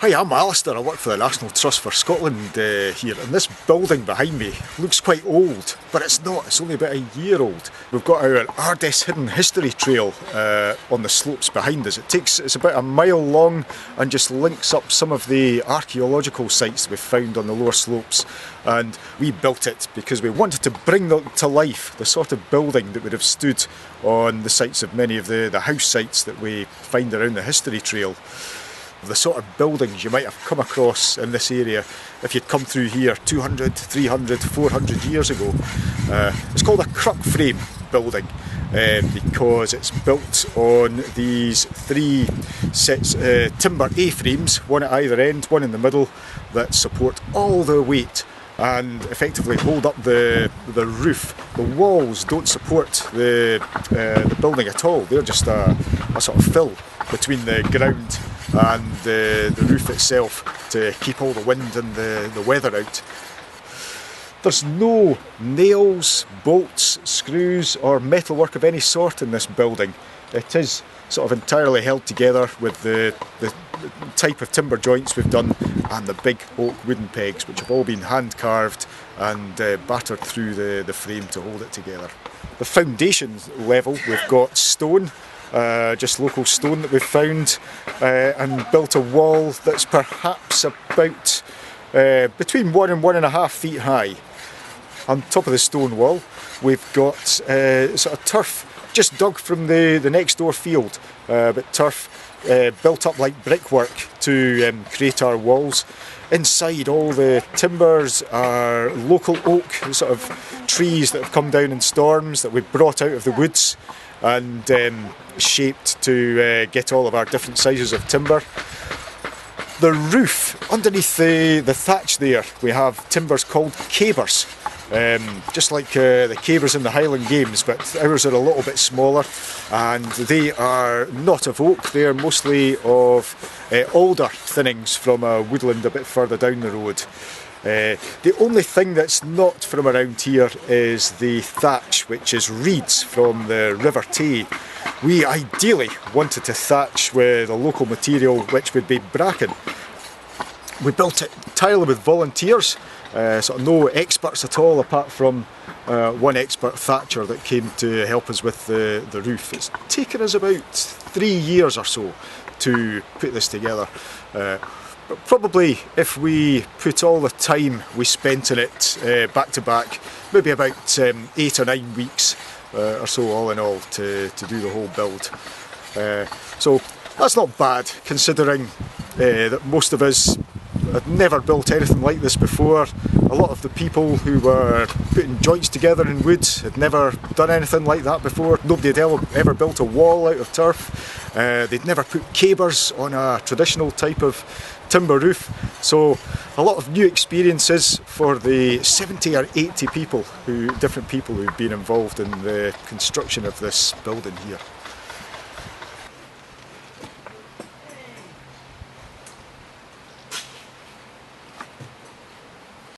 Hi, I'm Alistair. I work for the National Trust for Scotland here, and this building behind me looks quite old, but it's not. It's only about a year old. We've got our Ardess History Trail on the slopes behind us. It's about a mile long and just links up some of the archaeological sites we've found on the lower slopes. And we built it because we wanted to bring to life the sort of building that would have stood on the sites of many of the house sites that we find around the History Trail. The sort of buildings you might have come across in this area if you'd come through here 200, 300, 400 years ago. It's called a Cruck Frame building because it's built on these three sets timber A-frames, one at either end, one in the middle, that support all the weight and effectively hold up the roof. The walls don't support the building at all. They're just a sort of fill between the ground and the roof itself to keep all the wind and the weather out. There's no nails, bolts, screws or metalwork of any sort in this building. It is sort of entirely held together with the type of timber joints we've done and the big oak wooden pegs, which have all been hand carved and battered through the frame to hold it together. The foundation level, we've got stone, just local stone that we've found, and built a wall that's perhaps about between 1 and 1.5 feet high. On top of the stone wall we've got sort of turf just dug from the next door field, but turf built up like brickwork to create our walls. Inside, all the timbers are local oak, sort of trees that have come down in storms that we've brought out of the woods and shaped to get all of our different sizes of timber. The roof, underneath the thatch there, we have timbers called cabers. Just like the cabers in the Highland Games, but ours are a little bit smaller, and they are not of oak. They are mostly of alder thinnings from a woodland a bit further down the road. The only thing that's not from around here is the thatch, which is reeds from the River Tay. We ideally wanted to thatch with a local material, which would be bracken. We built it entirely with volunteers. Sort of no experts at all, apart from one expert thatcher that came to help us with the roof. It's taken us about 3 years or so to put this together. But probably if we put all the time we spent in it back to back, maybe about 8 or 9 weeks or so all in all to do the whole build. So that's not bad, considering that most of us had never built anything like this before. A lot of the people who were putting joints together in wood had never done anything like that before. Nobody had ever built a wall out of turf. They'd never put cabers on a traditional type of timber roof. So a lot of new experiences for the 70 or 80 different people who've been involved in the construction of this building here.